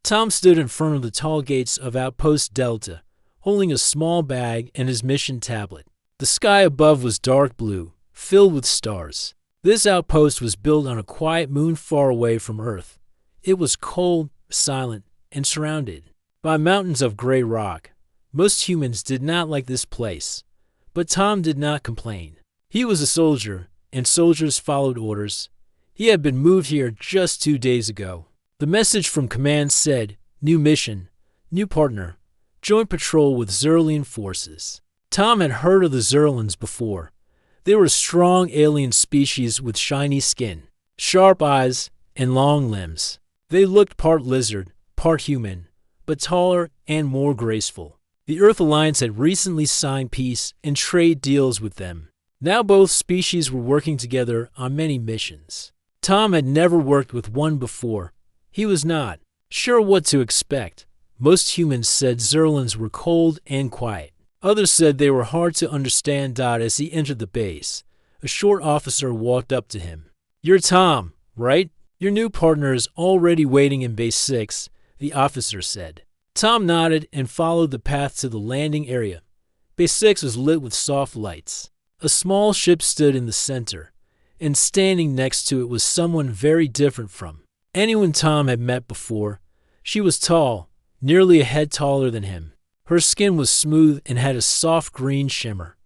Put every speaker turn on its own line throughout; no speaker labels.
Tom stood in front of the tall gates of Outpost Delta, holding a small bag and his mission tablet. The sky above was dark blue, filled with stars. This outpost was built on a quiet moon far away from Earth. It was cold, silent, and surrounded by mountains of gray rock. Most humans did not like this place, but Tom did not complain. He was a soldier, and soldiers followed orders. He had been moved here just 2 days ago. The message from command said, "New mission, new partner, joint patrol with Zerlian forces." Tom had heard of the Zerlins before. They were a strong alien species with shiny skin, sharp eyes, and long limbs. They looked part lizard, part human, but taller and more graceful. The Earth Alliance had recently signed peace and trade deals with them. Now both species were working together on many missions. Tom had never worked with one before. He was not sure what to expect. Most humans said Zerlins were cold and quiet. Others said they were hard to understand. As he entered the base, a short officer walked up to him. "You're Tom, right? Your new partner is already waiting in Base 6, the officer said. Tom nodded and followed the path to the landing area. Base 6 was lit with soft lights. A small ship stood in the center, and standing next to it was someone very different from anyone Tom had met before. She was tall, nearly a head taller than him. Her skin was smooth and had a soft green shimmer.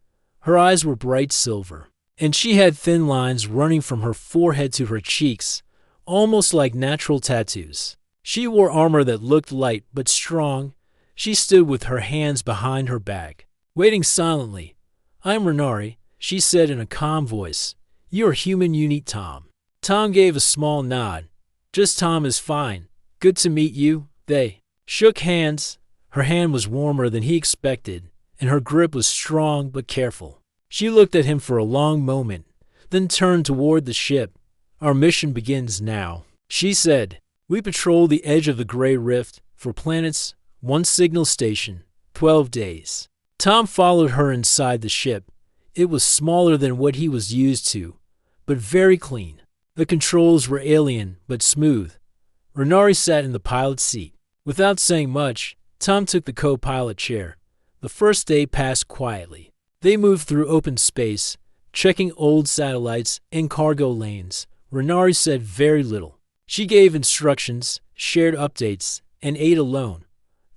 Her eyes were bright silver, and she had thin lines running from her forehead to her cheeks, almost like natural tattoos. She wore armor that looked light but strong. She stood with her hands behind her back, waiting silently. "I'm Renari," she said in a calm voice. "You are human unit Tom." Tom gave a small nod. "Just Tom is fine. Good to meet you." They shook hands. Her hand was warmer than he expected, and her grip was strong but careful. She looked at him for a long moment, then turned toward the ship. "Our mission begins now," she said. "We patrol the edge of the Gray Rift for planets, 1 signal station, 12 days. Tom followed her inside the ship. It was smaller than what he was used to, but very clean. The controls were alien but smooth. Renari sat in the pilot's seat. Without saying much, Tom took the co-pilot chair. The first day passed quietly. They moved through open space, checking old satellites and cargo lanes. Renari said very little. She gave instructions, shared updates, and ate alone.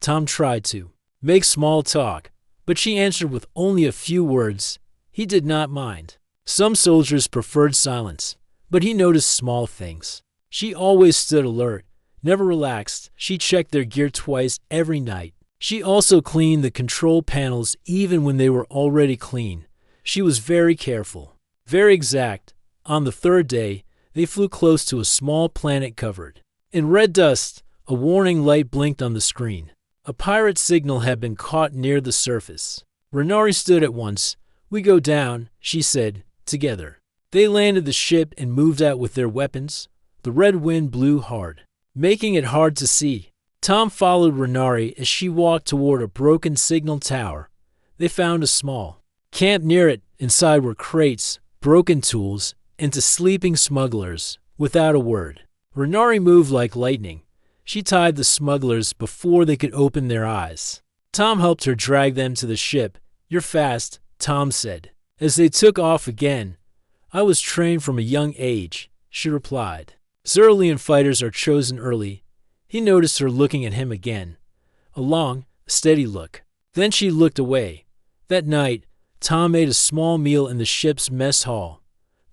Tom tried to make small talk, but she answered with only a few words. He did not mind. Some soldiers preferred silence, but he noticed small things. She always stood alert, never relaxed. She checked their gear twice every night. She also cleaned the control panels even when they were already clean. She was very careful, very exact. On the third day, they flew close to a small planet covered in red dust. A warning light blinked on the screen. A pirate signal had been caught near the surface. Renari stood at once. "We go down," she said, "together." They landed the ship and moved out with their weapons. The red wind blew hard, making it hard to see. Tom followed Renari as she walked toward a broken signal tower. They found a small camp near it. Inside were crates, broken tools, and sleeping smugglers. Without a word, Renari moved like lightning. She tied the smugglers before they could open their eyes. Tom helped her drag them to the ship. "You're fast," Tom said, as they took off again. "I was trained from a young age," she replied. "Zerlian fighters are chosen early." He noticed her looking at him again. A long, steady look. Then she looked away. That night, Tom made a small meal in the ship's mess hall.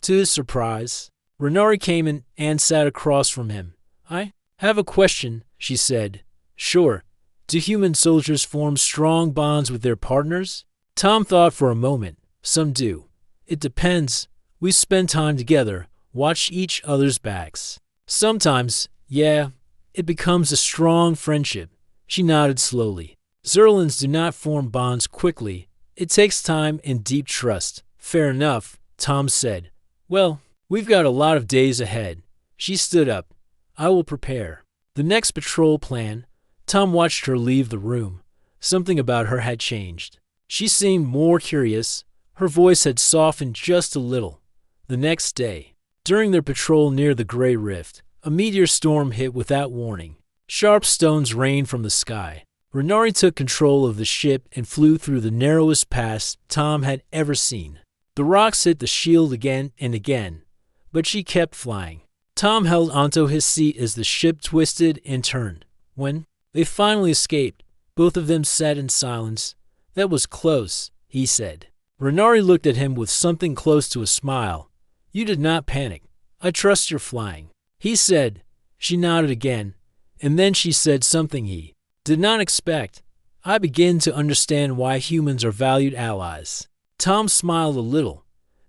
To his surprise, Renari came in and sat across from him. "I have a question," she said. "Sure. Do human soldiers form strong bonds with their partners?" Tom thought for a moment. "Some do. It depends. We spend time together, watch each other's backs. Sometimes, yeah, it becomes a strong friendship." She nodded slowly. "Zerlins do not form bonds quickly. It takes time and deep trust." "Fair enough," Tom said. "Well, we've got a lot of days ahead." She stood up. "I will prepare." The next patrol plan. Tom watched her leave the room. Something about her had changed. She seemed more curious. Her voice had softened just a little. The next day, during their patrol near the Gray Rift, a meteor storm hit without warning. Sharp stones rained from the sky. Renari took control of the ship and flew through the narrowest pass Tom had ever seen. The rocks hit the shield again and again, but she kept flying. Tom held onto his seat as the ship twisted and turned. When they finally escaped, both of them sat in silence. "That was close," he said. Renari looked at him with something close to a smile. "You did not panic. I trust your flying," he said. She nodded again, and then she said something he did not expect. "I begin to understand why humans are valued allies." Tom smiled a little.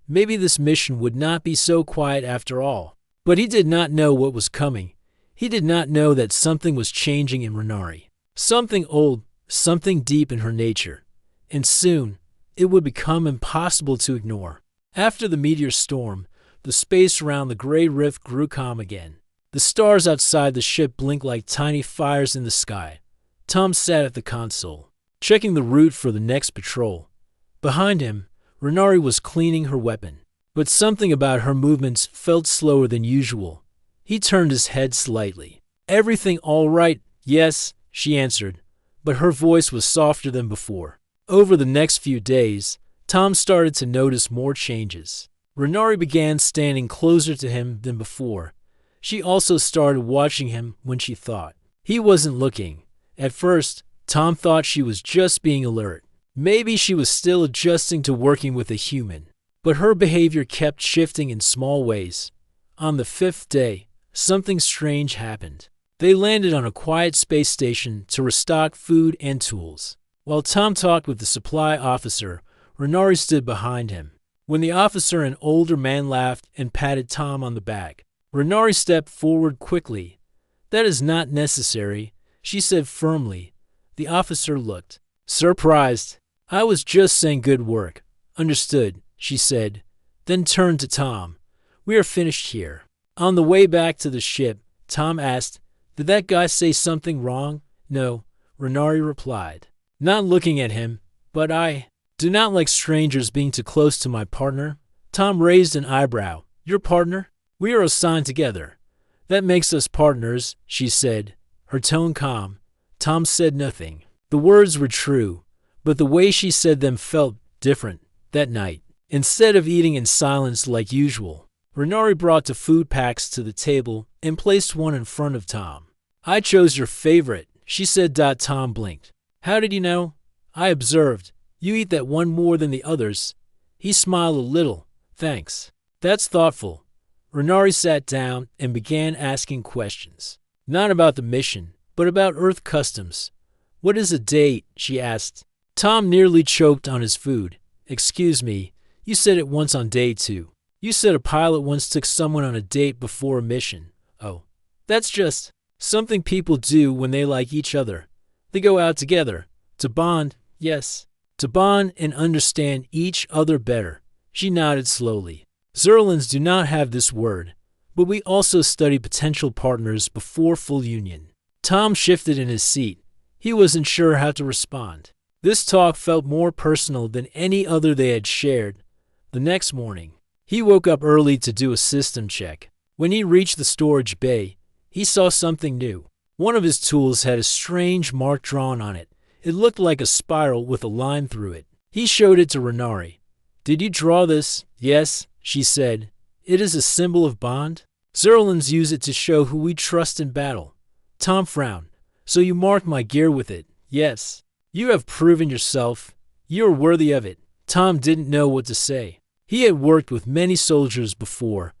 Maybe this mission would not be so quiet after all. But he did not know what was coming. He did not know that something was changing in Renari. Something old, something deep in her nature. And soon, it would become impossible to ignore. After the meteor storm, the space around the gray rift grew calm again. The stars outside the ship blinked like tiny fires in the sky. Tom sat at the console, checking the route for the next patrol. Behind him, Renari was cleaning her weapon. But something about her movements felt slower than usual. He turned his head slightly. "Everything all right?" "Yes," she answered, but her voice was softer than before. Over the next few days, Tom started to notice more changes. Renari began standing closer to him than before. She also started watching him when she thought he wasn't looking. At first, Tom thought she was just being alert. Maybe she was still adjusting to working with a human. But her behavior kept shifting in small ways. On the 5th day, something strange happened. They landed on a quiet space station to restock food and tools. While Tom talked with the supply officer, Renari stood behind him. When the officer, an older man, laughed and patted Tom on the back, Renari stepped forward quickly. "That is not necessary," she said firmly. The officer looked surprised. "I was just saying good work." "Understood," she said, then turned to Tom. "We are finished here." On the way back to the ship, Tom asked, "Did that guy say something wrong?" "No," Renari replied, not looking at him, "but I do not like strangers being too close to my partner." Tom raised an eyebrow. "Your partner? We are assigned together." "That makes us partners," she said, her tone calm. Tom said nothing. The words were true, but the way she said them felt different. That night, instead of eating in silence like usual, Renari brought the food packs to the table and placed one in front of Tom. "I chose your favorite," she said. Tom blinked. "How did you know?" "I observed. You eat that one more than the others." He smiled a little. "Thanks. That's thoughtful." Renari sat down and began asking questions. Not about the mission, but about Earth customs. "What is a date?" she asked. Tom nearly choked on his food. "Excuse me, you said it once on day 2. You said a pilot once took someone on a date before a mission." "Oh, that's just something people do when they like each other. They go out together. To bond, yes. To bond and understand each other better." She nodded slowly. "Zerlins do not have this word, but we also study potential partners before full union." Tom shifted in his seat. He wasn't sure how to respond. This talk felt more personal than any other they had shared. The next morning, he woke up early to do a system check. When he reached the storage bay, he saw something new. One of his tools had a strange mark drawn on it. It looked like a spiral with a line through it. He showed it to Renari. "Did you draw this?" "Yes," she said. "It is a symbol of bond. Zerlins use it to show who we trust in battle." Tom frowned. "So you marked my gear with it?" "Yes." "You have proven yourself. You are worthy of it." Tom didn't know what to say. He had worked with many soldiers before,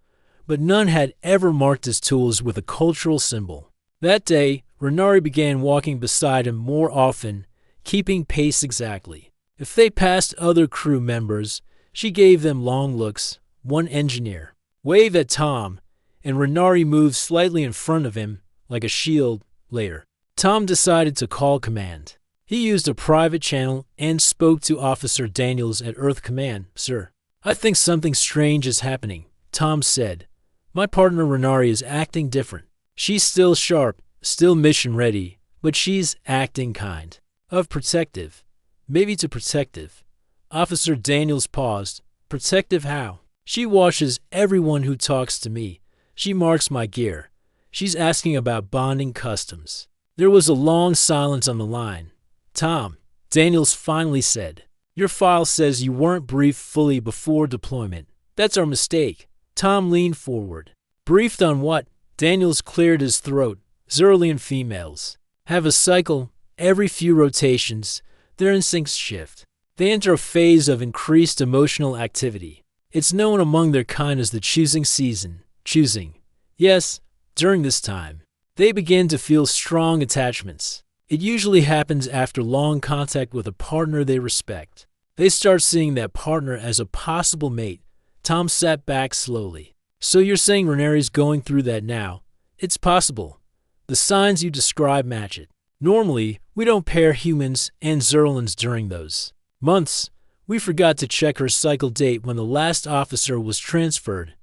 but none had ever marked his tools with a cultural symbol. That day, Renari began walking beside him more often, keeping pace exactly. If they passed other crew members, she gave them long looks. One engineer waved at Tom, and Renari moved slightly in front of him, like a shield. Later, Tom decided to call command. He used a private channel and spoke to Officer Daniels at Earth Command. "Sir, I think something strange is happening," Tom said. "My partner Renari is acting different. She's still sharp, still mission ready, but she's acting kind of protective. Maybe too protective." Officer Daniels paused. "Protective how?" "She watches everyone who talks to me. She marks my gear. She's asking about bonding customs." There was a long silence on the line. Tom, Daniels finally said, "Your file says you weren't briefed fully before deployment. That's our mistake." Tom leaned forward. "Briefed on what?" Daniels cleared his throat. "Xerlian females have a cycle. Every few rotations, their instincts shift. They enter a phase of increased emotional activity. It's known among their kind as the choosing season. Choosing. Yes, during this time, they begin to feel strong attachments. It usually happens after long contact with a partner they respect. They start seeing that partner as a possible mate." Tom sat back slowly. "So you're saying Ranieri's going through that now?" "It's possible. The signs you describe match it. Normally, we don't pair humans and Xerlins during those months. We forgot to check her cycle date when the last officer was transferred.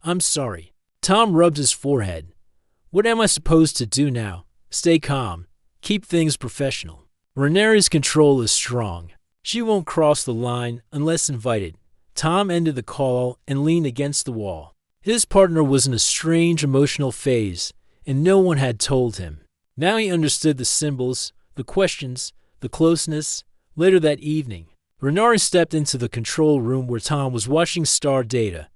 I'm sorry." Tom rubbed his forehead. "What am I supposed to do now?" "Stay calm. Keep things professional. Ranieri's control is strong. She won't cross the line unless invited." Tom ended the call and leaned against the wall. His partner was in a strange emotional phase, and no one had told him. Now he understood the symbols, the questions, the closeness. Later that evening, Ranieri stepped into the control room where Tom was watching star data.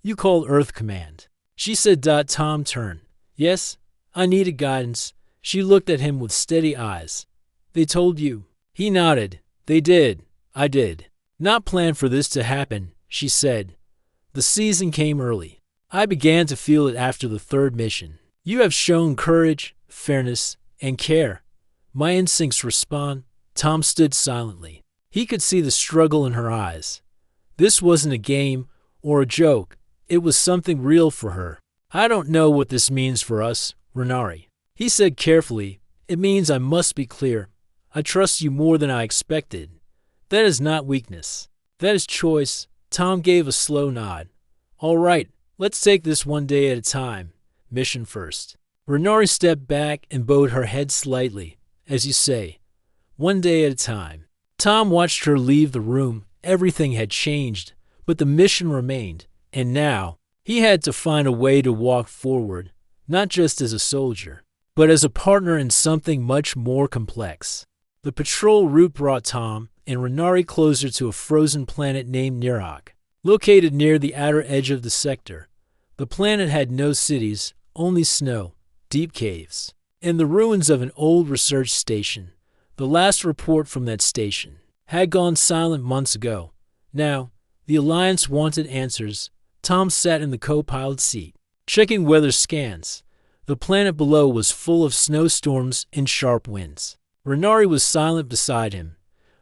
"You called Earth Command," she said. Tom turned. "Yes, I needed guidance." She looked at him with steady eyes. "They told you?" He nodded. "They did. I did not plan for this to happen," she said. "The season came early. I began to feel it after the third mission. You have shown courage, fairness, and care. My instincts respond." Tom stood silently. He could see the struggle in her eyes. This wasn't a game or a joke. It was something real for her. "I don't know what this means for us, Ranieri," he said carefully. "It means I must be clear. I trust you more than I expected. That is not weakness. That is choice." Tom gave a slow nod. "All right, let's take this one day at a time. Mission first." Ranieri stepped back and bowed her head slightly. "As you say, one day at a time." Tom watched her leave the room. Everything had changed, but the mission remained. And now, he had to find a way to walk forward, not just as a soldier, but as a partner in something much more complex. The patrol route brought Tom and Ranieri closer to a frozen planet named Nirok, located near the outer edge of the sector. The planet had no cities, only snow, deep caves, and the ruins of an old research station. The last report from that station had gone silent months ago. Now, the Alliance wanted answers. Tom sat in the co-pilot seat, checking weather scans. The planet below was full of snowstorms and sharp winds. Ranieri was silent beside him,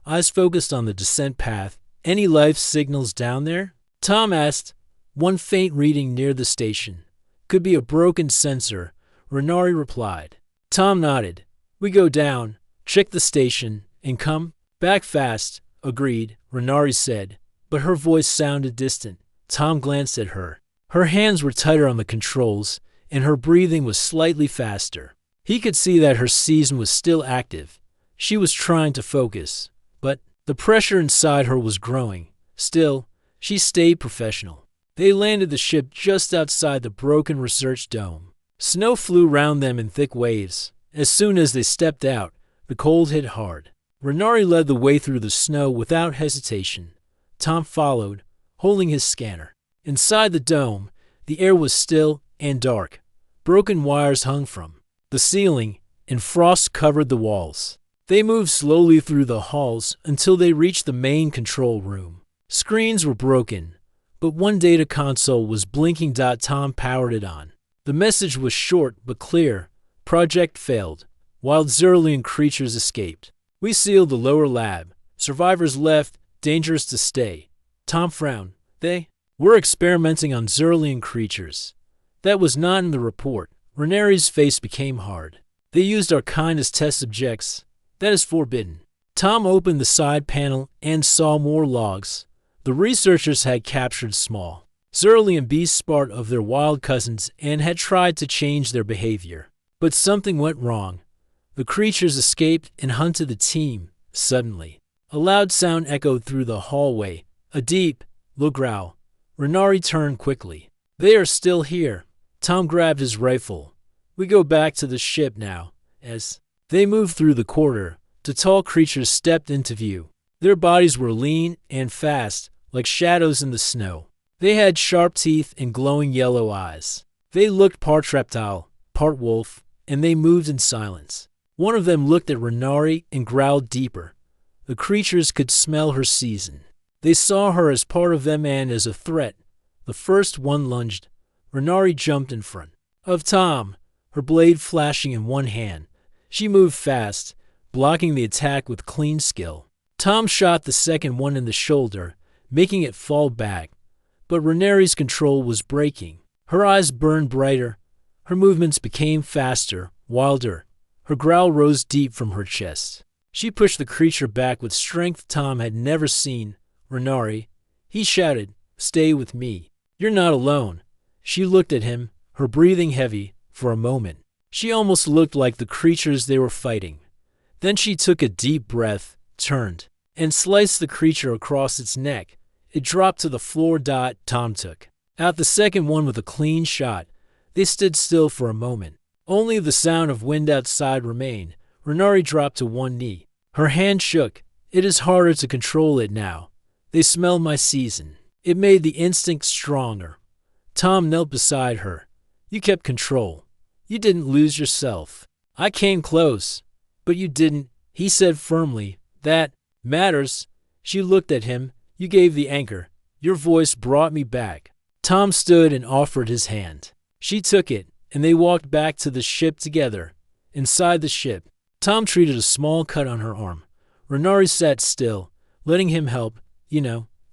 eyes focused on the descent path. "Any life signals down there?" Tom asked. "One faint reading near the station. Could be a broken sensor," Ranieri replied. Tom nodded. "We go down, check the station, and come back fast." "Agreed," Ranieri said, but her voice sounded distant. Tom glanced at her. Her hands were tighter on the controls, and her breathing was slightly faster. He could see that her season was still active. She was trying to focus, but the pressure inside her was growing. Still, she stayed professional. They landed the ship just outside the broken research dome. Snow flew round them in thick waves. As soon as they stepped out, the cold hit hard. Ranieri led the way through the snow without hesitation. Tom followed, holding his scanner. Inside the dome, the air was still and dark. Broken wires hung from the ceiling, and frost covered the walls. They moved slowly through the halls until they reached the main control room. Screens were broken, but one data console was blinking. Tom powered it on. The message was short but clear. "Project failed. Wild Xerlian creatures escaped. We sealed the lower lab. Survivors left. Dangerous to stay." Tom frowned. "They were experimenting on Xerlian creatures. That was not in the report." Ranieri's face became hard. "They used our kind as test subjects. That is forbidden." Tom opened the side panel and saw more logs. The researchers had captured small Xerlian beasts, part of their wild cousins, and had tried to change their behavior. But something went wrong. The creatures escaped and hunted the team. Suddenly, a loud sound echoed through the hallway, a deep, low growl. Ranieri turned quickly. "They are still here." Tom grabbed his rifle. "We go back to the ship now." As They moved through the corridor. The tall creatures stepped into view. Their bodies were lean and fast, like shadows in the snow. They had sharp teeth and glowing yellow eyes. They looked part reptile, part wolf, and they moved in silence. One of them looked at Renari and growled deeper. The creatures could smell her season. They saw her as part of them and as a threat. The first one lunged. Renari jumped in front of Tom, her blade flashing in one hand. She moved fast, blocking the attack with clean skill. Tom shot the second one in the shoulder, making it fall back. But Renari's control was breaking. Her eyes burned brighter. Her movements became faster, wilder. Her growl rose deep from her chest. She pushed the creature back with strength Tom had never seen. Renari, he shouted, stay with me. You're not alone. She looked at him, her breathing heavy, for a moment. She almost looked like the creatures they were fighting. Then she took a deep breath, turned, and sliced the creature across its neck. It dropped to the floor. Tom took out the second one with a clean shot. They stood still for a moment. Only the sound of wind outside remained. Renari dropped to one knee. Her hand shook. It is harder to control it now. They smell my season. It made the instinct stronger. Tom knelt beside her. You kept control. You didn't lose yourself. I came close, but you didn't, he said firmly. That matters. She looked at him. You gave the anchor. Your voice brought me back. Tom stood and offered his hand. She took it, and they walked back to the ship together. Inside the ship, Tom treated a small cut on her arm. Renari sat still, letting him help.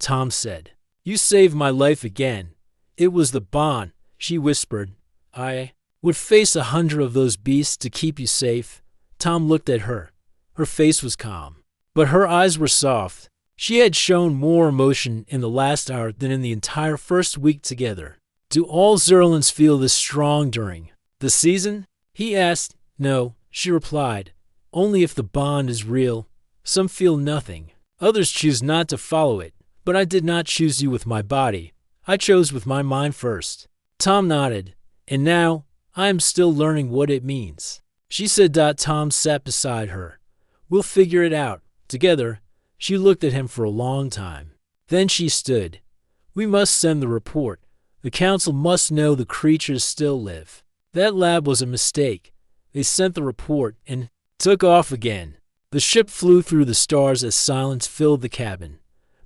Tom said. You saved my life again. It was the bond, she whispered. I would face 100 of those beasts to keep you safe. Tom looked at her. Her face was calm, but her eyes were soft. She had shown more emotion in the last hour than in the entire first week together. Do all Zerlins feel this strong during the season? He asked. No, she replied. Only if the bond is real. Some feel nothing. Others choose not to follow it. But I did not choose you with my body. I chose with my mind first. Tom nodded. And now, I am still learning what it means. She said. Tom sat beside her. We'll figure it out. Together. She looked at him for a long time. Then she stood. We must send the report. The council must know the creatures still live. That lab was a mistake. They sent the report and took off again. The ship flew through the stars as silence filled the cabin.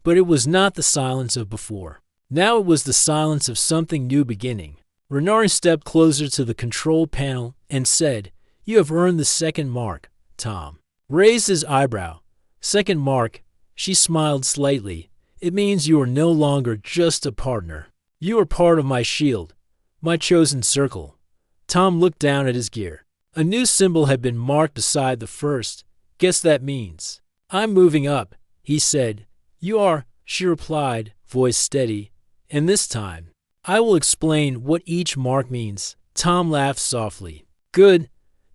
But it was not the silence of before. Now it was the silence of something new beginning. Renari stepped closer to the control panel and said, You have earned the second mark, Tom. Raised his eyebrow. Second mark. She smiled slightly. It means you are no longer just a partner. You are part of my shield, my chosen circle. Tom looked down at his gear. A new symbol had been marked beside the first. Guess that means I'm moving up, he said. You are, she replied, voice steady. And this time, I will explain what each mark means. Tom laughed softly. Good,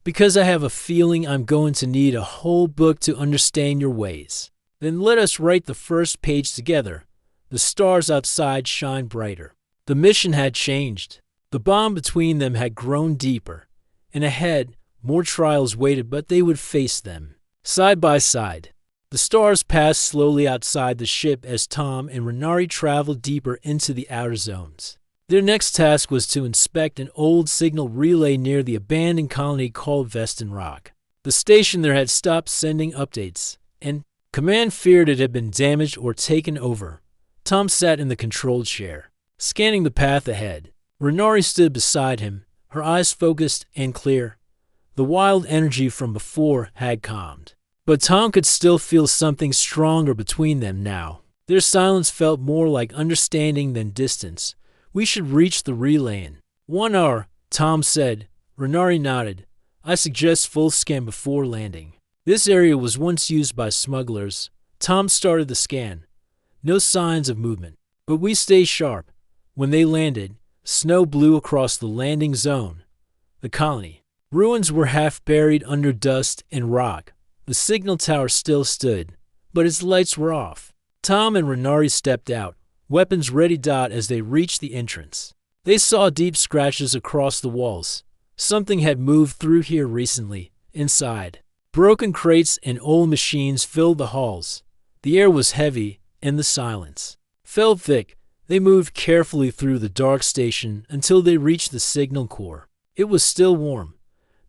because I have a feeling I'm going to need a whole book to understand your ways. Then let us write the first page together. The stars outside shine brighter. The mission had changed. The bond between them had grown deeper. And ahead, more trials waited, but they would face them. Side by side. The stars passed slowly outside the ship as Tom and Renari traveled deeper into the outer zones. Their next task was to inspect an old signal relay near the abandoned colony called Veston Rock. The station there had stopped sending updates, and Command feared it had been damaged or taken over. Tom sat in the control chair, scanning the path ahead. Renari stood beside him, her eyes focused and clear. The wild energy from before had calmed. But Tom could still feel something stronger between them now. Their silence felt more like understanding than distance. We should reach the relay in 1 hour, Tom said. Renari nodded. I suggest full scan before landing. This area was once used by smugglers. Tom started the scan. No signs of movement. But we stay sharp. When they landed, snow blew across the landing zone. The colony. Ruins were half buried under dust and rock. The signal tower still stood, but its lights were off. Tom and Renari stepped out, weapons ready. As they reached the entrance, they saw deep scratches across the walls. Something had moved through here recently. Inside, Broken crates and old machines filled the halls. The air was heavy, and the silence felt thick. They moved carefully through the dark station until they reached the signal core. It was still warm.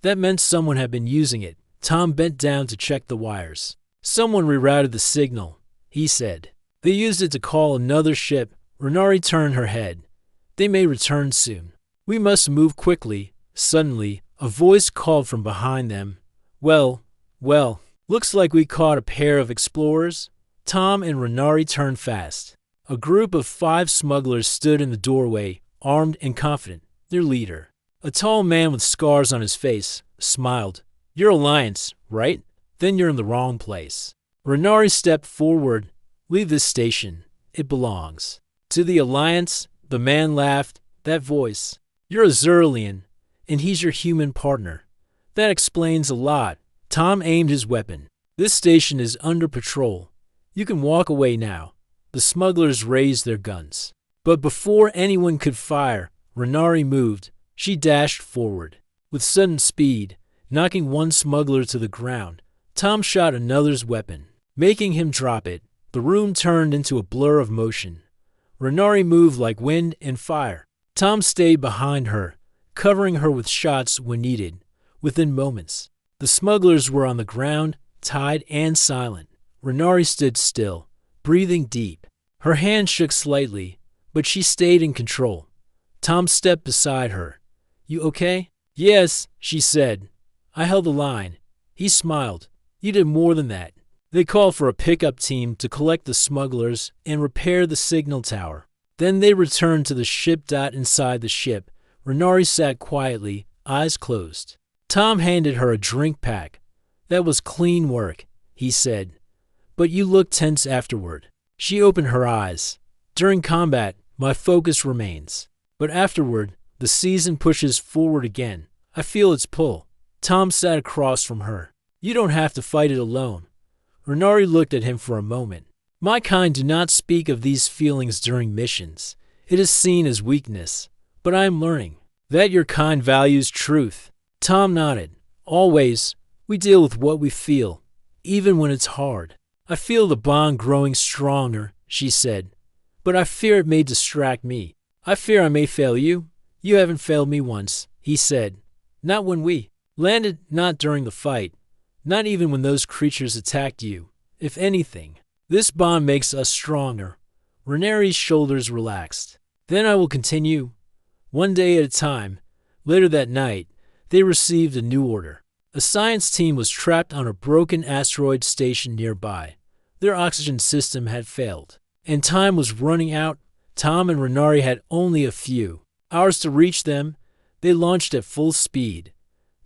That meant someone had been using it. Tom bent down to check the wires. Someone rerouted the signal, he said. They used it to call another ship. Renari turned her head. They may return soon. We must move quickly. Suddenly, a voice called from behind them. Well, looks like we caught a pair of explorers. Tom and Renari turned fast. A group of 5 smugglers stood in the doorway, armed and confident. Their leader, a tall man with scars on his face, smiled. You're Alliance, right? Then you're in the wrong place. Renari stepped forward. Leave this station. It belongs to the Alliance. The man laughed. That voice. You're a Zerlian, and he's your human partner. That explains a lot. Tom aimed his weapon. This station is under patrol. You can walk away now. The smugglers raised their guns. But before anyone could fire, Renari moved. She dashed forward. With sudden speed, knocking one smuggler to the ground, Tom shot another's weapon, making him drop it. The room turned into a blur of motion. Renari moved like wind and fire. Tom stayed behind her, covering her with shots when needed. Within moments, the smugglers were on the ground, tied and silent. Renari stood still, breathing deep. Her hand shook slightly, but she stayed in control. Tom stepped beside her. You okay? Yes, she said. I held the line. He smiled. You did more than that. They called for a pickup team to collect the smugglers and repair the signal tower. Then they returned to the ship. Inside the ship, Renari sat quietly, eyes closed. Tom handed her a drink pack. That was clean work, he said. But you looked tense afterward. She opened her eyes. During combat, my focus remains. But afterward, the season pushes forward again. I feel its pull. Tom sat across from her. You don't have to fight it alone. Renari looked at him for a moment. My kind do not speak of these feelings during missions. It is seen as weakness. But I am learning that your kind values truth. Tom nodded. Always, we deal with what we feel, even when it's hard. I feel the bond growing stronger, she said. But I fear it may distract me. I fear I may fail you. You haven't failed me once, he said. Not when we landed, not during the fight. Not even when those creatures attacked you. If anything, this bond makes us stronger. Renari's shoulders relaxed. Then I will continue. One day at a time. Later that night, they received a new order. A science team was trapped on a broken asteroid station nearby. Their oxygen system had failed, and time was running out. Tom and Renari had only a few hours to reach them. They launched at full speed.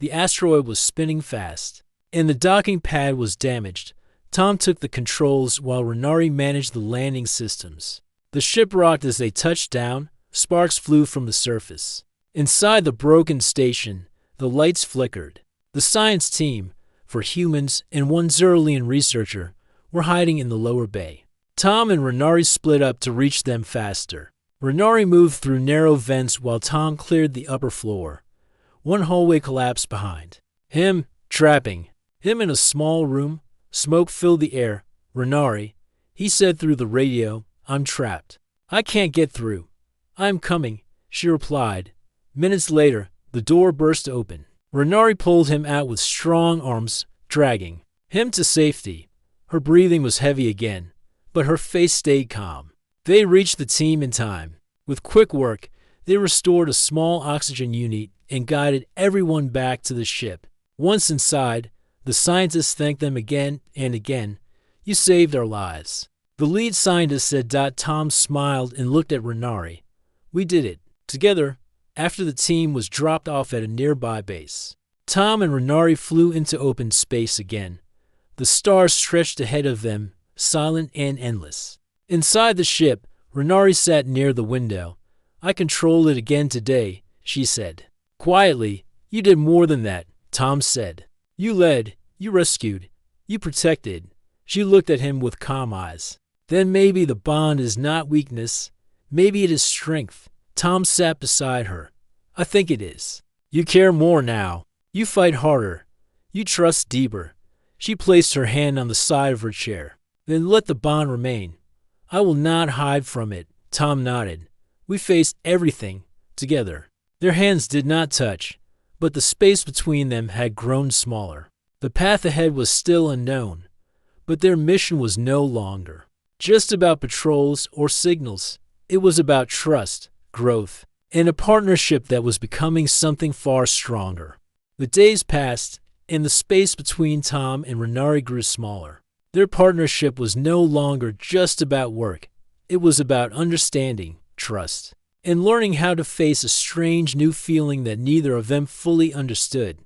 The asteroid was spinning fast, and the docking pad was damaged. Tom took the controls while Renari managed the landing systems. The ship rocked as they touched down. Sparks flew from the surface. Inside the broken station, the lights flickered. The science team, 4 humans and 1 Zerlian researcher, were hiding in the lower bay. Tom and Renari split up to reach them faster. Renari moved through narrow vents while Tom cleared the upper floor. One hallway collapsed behind him, trapping him in a small room. Smoke filled the air. Renari, he said through the radio, I'm trapped. I can't get through. I'm coming, she replied. Minutes later, the door burst open. Renari pulled him out with strong arms, dragging him to safety. Her breathing was heavy again, but her face stayed calm. They reached the team in time. With quick work, they restored a small oxygen unit and guided everyone back to the ship. Once inside, the scientists thanked them again and again. You saved our lives. The lead scientist said. Tom smiled and looked at Renari. We did it together. After the team was dropped off at a nearby base, Tom and Renari flew into open space again. The stars stretched ahead of them, silent and endless. Inside the ship, Renari sat near the window. I controlled it again today, she said. Quietly, you did more than that, Tom said. You led, you rescued, you protected. She looked at him with calm eyes. Then maybe the bond is not weakness. Maybe it is strength. Tom sat beside her. I think it is. You care more now. You fight harder. You trust deeper. She placed her hand on the side of her chair. Then let the bond remain. I will not hide from it. Tom nodded. We faced everything together. Their hands did not touch, but the space between them had grown smaller. The path ahead was still unknown, but their mission was no longer just about patrols or signals. It was about trust, growth, and a partnership that was becoming something far stronger. The days passed, and the space between Tom and Renari grew smaller. Their partnership was no longer just about work. It was about understanding, trust, and learning how to face a strange new feeling that neither of them fully understood.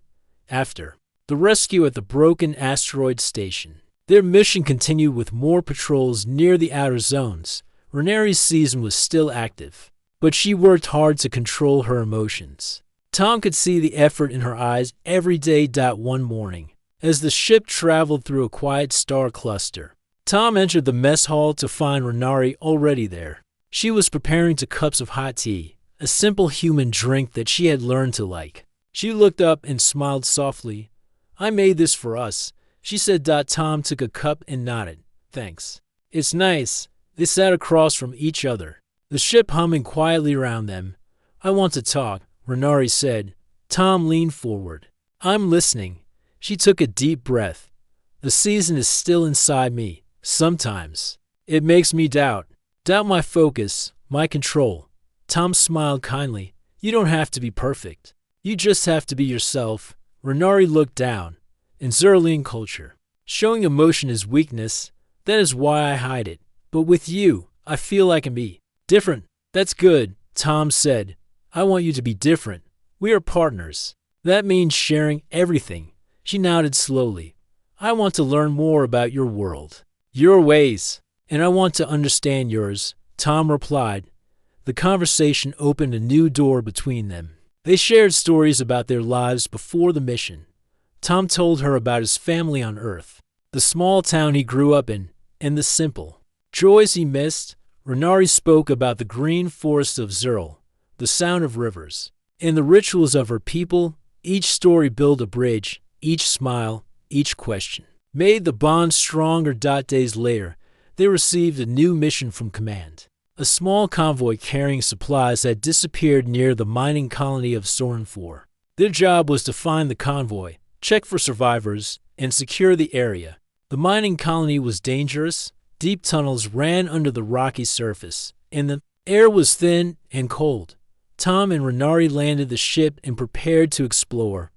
After the rescue at the broken asteroid station, their mission continued with more patrols near the outer zones. Renari's season was still active, but she worked hard to control her emotions. Tom could see the effort in her eyes every day. One morning, as the ship traveled through a quiet star cluster, Tom entered the mess hall to find Renari already there. She was preparing 2 cups of hot tea, a simple human drink that she had learned to like. She looked up and smiled softly. I made this for us, she said. Tom took a cup and nodded. Thanks. It's nice. They sat across from each other, the ship humming quietly around them. I want to talk, Renari said. Tom leaned forward. I'm listening. She took a deep breath. The season is still inside me. Sometimes it makes me doubt my focus, my control. Tom smiled kindly. You don't have to be perfect. You just have to be yourself. Renari looked down. In Zerlian culture, showing emotion is weakness. That is why I hide it. But with you, I feel I can be different. That's good, Tom said. I want you to be different. We are partners. That means sharing everything. She nodded slowly. I want to learn more about your world, your ways, and I want to understand yours, Tom replied. The conversation opened a new door between them. They shared stories about their lives before the mission. Tom told her about his family on Earth, the small town he grew up in, and the simple joys he missed. Renari spoke about the green forests of Zerl, the sound of rivers, and the rituals of her people. Each story built a bridge, each smile, each question made the bond stronger. Days later, they received a new mission from command. A small convoy carrying supplies had disappeared near the mining colony of Soren 4. Their job was to find the convoy, check for survivors, and secure the area. The mining colony was dangerous. Deep tunnels ran under the rocky surface, and the air was thin and cold. Tom and Renari landed the ship and prepared to explore.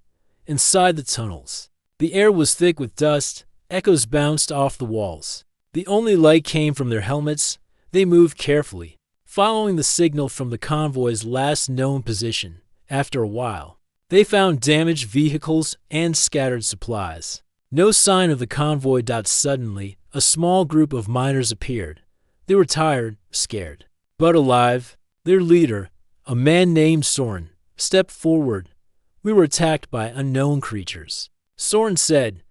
Inside the tunnels, the air was thick with dust. Echoes bounced off the walls. The only light came from their helmets. They moved carefully, following the signal from the convoy's last known position. After a while, they found damaged vehicles and scattered supplies. No sign of the convoy. Suddenly, a small group of miners appeared. They were tired, scared, but alive. Their leader, a man named Soren, stepped forward. We were attacked by unknown creatures, Soren said.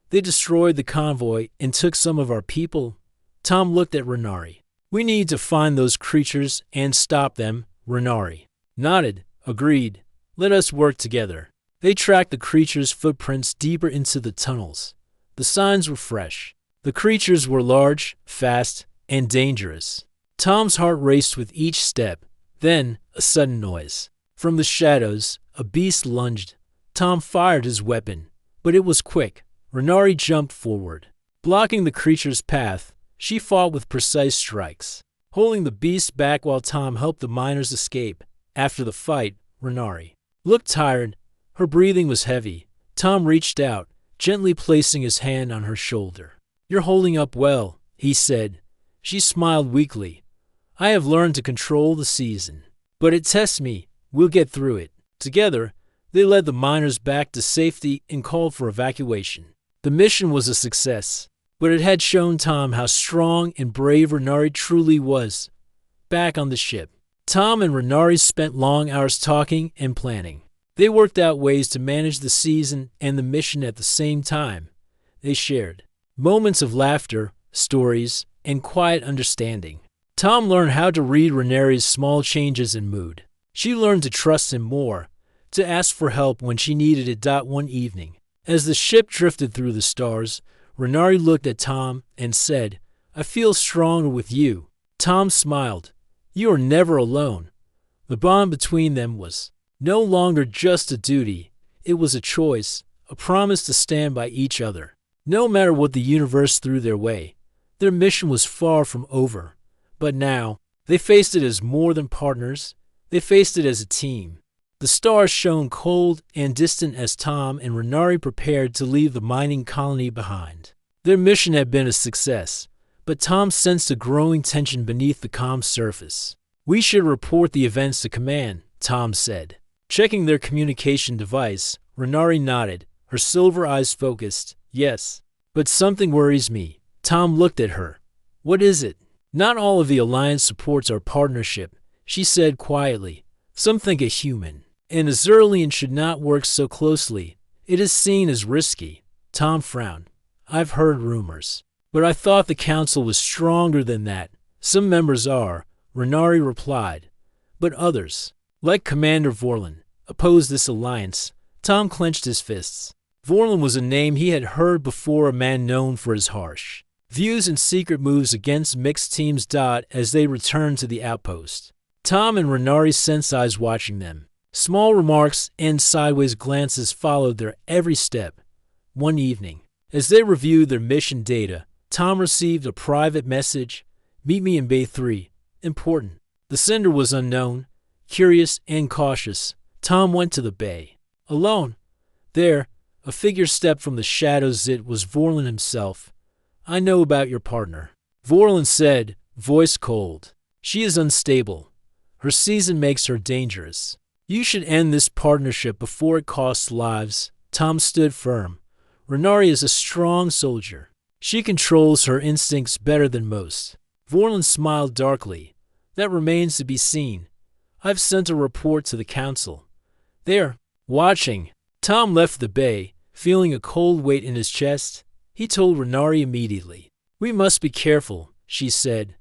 They destroyed the convoy and took some of our people. Tom looked at Renari. We need to find those creatures and stop them. Renari nodded, agreed. Let us work together. They tracked the creatures' footprints deeper into the tunnels. The signs were fresh. The creatures were large, fast, and dangerous. Tom's heart raced with each step. Then, a sudden noise. From the shadows, a beast lunged. Tom fired his weapon, but it was quick. Renari jumped forward, blocking the creature's path. She fought with precise strikes, holding the beast back while Tom helped the miners escape. After the fight, Renari looked tired. Her breathing was heavy. Tom reached out, gently placing his hand on her shoulder. You're holding up well, he said. She smiled weakly. I have learned to control the season, but it tests me. We'll get through it. Together, they led the miners back to safety and called for evacuation. The mission was a success, but it had shown Tom how strong and brave Renari truly was. Back on the ship, Tom and Renari spent long hours talking and planning. They worked out ways to manage the season and the mission at the same time. They shared moments of laughter, stories, and quiet understanding. Tom learned how to read Renari's small changes in mood. She learned to trust him more, to ask for help when she needed it. One evening, As the ship drifted through the stars, Renari looked at Tom and said, "I feel stronger with you." Tom smiled. "You are never alone." The bond between them was no longer just a duty. It was a choice, a promise to stand by each other. No matter what the universe threw their way, their mission was far from over. But now, they faced it as more than partners. They faced it as a team. The stars shone cold and distant as Tom and Renari prepared to leave the mining colony behind. Their mission had been a success, but Tom sensed a growing tension beneath the calm surface. "We should report the events to command," Tom said. Checking their communication device, Renari nodded, her silver eyes focused. "Yes, but something worries me." Tom looked at her. "What is it?" "Not all of the Alliance supports our partnership," she said quietly. "Some think a human and a Zerlian should not work so closely. It is seen as risky." Tom frowned. "I've heard rumors, but I thought the Council was stronger than that." "Some members are," Renari replied, "but others, like Commander Vorlin, oppose this alliance." Tom clenched his fists. Vorlin was a name he had heard before, a man known for his harsh views and secret moves against mixed teams. As they returned to the outpost, Tom and Renari sensed eyes watching them. Small remarks and sideways glances followed their every step. One evening, as they reviewed their mission data, Tom received a private message. "Meet me in Bay 3. Important." The sender was unknown. Curious and cautious, Tom went to the bay. Alone. There, a figure stepped from the shadows. It was Vorlin himself. "I know about your partner," Vorlin said, voice cold. "She is unstable. Her season makes her dangerous. You should end this partnership before it costs lives." Tom stood firm. "Renari is a strong soldier. She controls her instincts better than most." Vorlin smiled darkly. "That remains to be seen. I've sent a report to the Council. They're watching." Tom left the bay, feeling a cold weight in his chest. He told Renari immediately. "We must be careful," she said.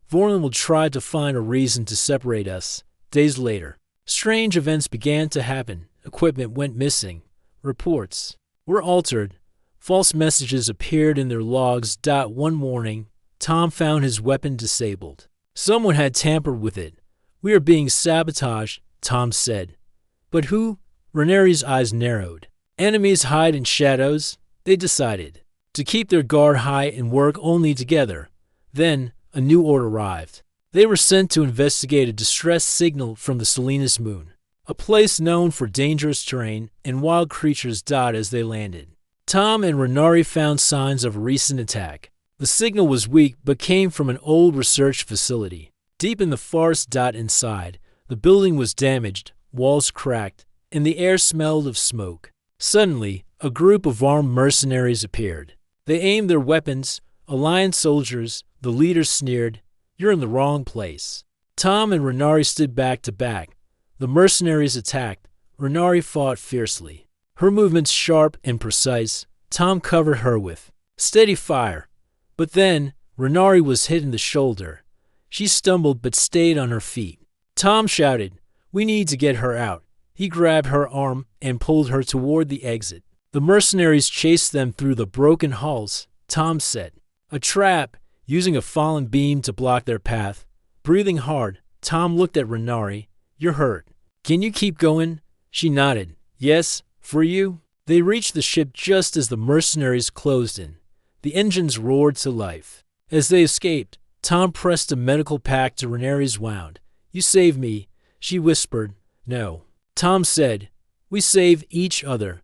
"Vorlin will try to find a reason to separate us." Days later, strange events began to happen. Equipment went missing. Reports were altered. False messages appeared in their logs. One morning, Tom found his weapon disabled. Someone had tampered with it. "We are being sabotaged," Tom said. "But who?" Renari's eyes narrowed. "Enemies hide in shadows," they decided. To keep their guard high and work only together. Then, a new order arrived. They were sent to investigate a distress signal from the Salinas moon, a place known for dangerous terrain and wild creatures. As they landed, Tom and Renari found signs of a recent attack. The signal was weak but came from an old research facility. Deep in the forest. Inside, the building was damaged, walls cracked, and the air smelled of smoke. Suddenly, a group of armed mercenaries appeared. They aimed their weapons. Alliance soldiers. The leader sneered, "You're in the wrong place." Tom and Renari stood back to back. The mercenaries attacked. Renari fought fiercely, her movements sharp and precise. Tom covered her with steady fire. But then, Renari was hit in the shoulder. She stumbled but stayed on her feet. Tom shouted, "We need to get her out." He grabbed her arm and pulled her toward the exit. The mercenaries chased them through the broken halls. Tom said, "A trap," using a fallen beam to block their path. Breathing hard, Tom looked at Renari. "You're hurt. Can you keep going?" She nodded. "Yes, for you." They reached the ship just as the mercenaries closed in. The engines roared to life. As they escaped, Tom pressed a medical pack to Renari's wound. "You saved me," she whispered. "No," Tom said. "We save each other."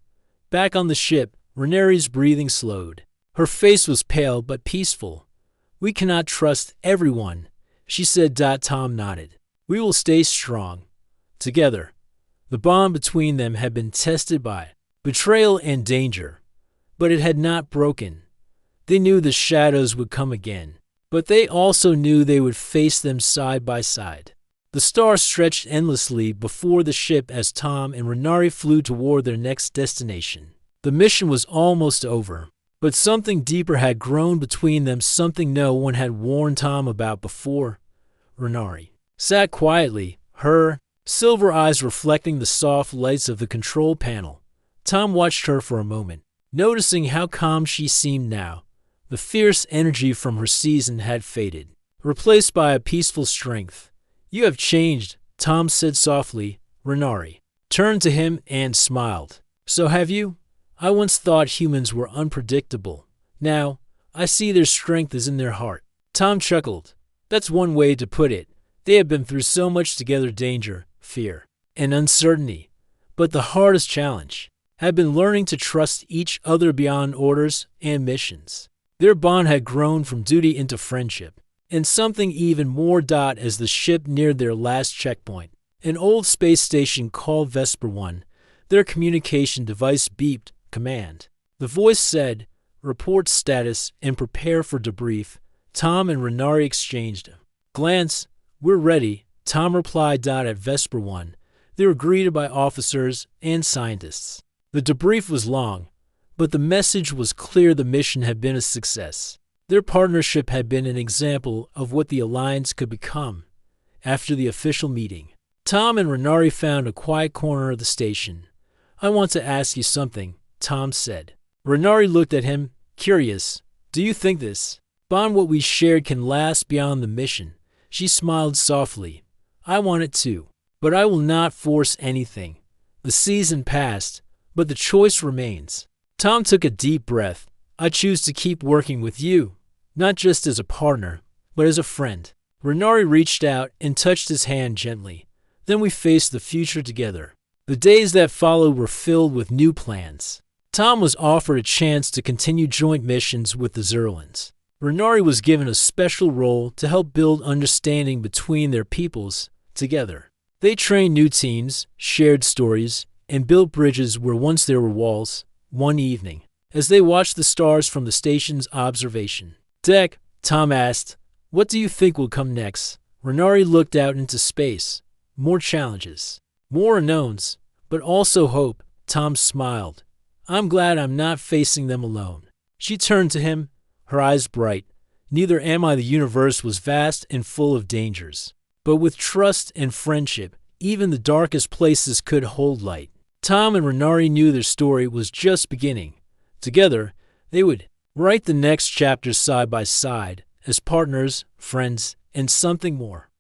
Back on the ship, Renari's breathing slowed. Her face was pale but peaceful. "We cannot trust everyone," she said. Tom nodded. "We will stay strong. Together." The bond between them had been tested by betrayal and danger, but it had not broken. They knew the shadows would come again, but they also knew they would face them side by side. The stars stretched endlessly before the ship as Tom and Renari flew toward their next destination. The mission was almost over, but something deeper had grown between them, something no one had warned Tom about before. Renari sat quietly, her silver eyes reflecting the soft lights of the control panel. Tom watched her for a moment. noticing how calm she seemed now. The fierce energy from her season had faded, replaced by a peaceful strength. "You have changed," Tom said softly. Renari turned to him and smiled. "So have you? I once thought humans were unpredictable. Now, I see their strength is in their heart." Tom chuckled. "That's one way to put it. They have been through so much together: danger, fear, and uncertainty. But the hardest challenge had been learning to trust each other beyond orders and missions." Their bond had grown from duty into friendship, and something even more. As the ship neared their last checkpoint, an old space station called Vesper 1, their communication device beeped. "Command." The voice said, "Report status and prepare for debrief." Tom and Renari exchanged a glance. "We're ready," Tom replied. At Vesper 1, they were greeted by officers and scientists. The debrief was long, but the message was clear: the mission had been a success. Their partnership had been an example of what the Alliance could become. After the official meeting, Tom and Renari found a quiet corner of the station. "I want to ask you something," Tom said. Renari looked at him, curious. "Do you think this bond, what we shared, can last beyond the mission?" She smiled softly. "I want it too, but I will not force anything. The season passed, but the choice remains." Tom took a deep breath. "I choose to keep working with you, not just as a partner, but as a friend." Renari reached out and touched his hand gently. Then we faced the future together. The days that followed were filled with new plans. Tom was offered a chance to continue joint missions with the Zerlins. Renari was given a special role to help build understanding between their peoples together. They trained new teams, shared stories, and built bridges where once there were walls. One evening, as they watched the stars from the station's observation deck, Tom asked, "What do you think will come next?" Renari looked out into space. "More challenges, more unknowns, but also hope." Tom smiled. "I'm glad I'm not facing them alone." She turned to him, her eyes bright. "Neither am I. The universe was vast and full of dangers. But with trust and friendship, even the darkest places could hold light." Tom and Renari knew their story was just beginning. Together, they would write the next chapter side by side, as partners, friends, and something more.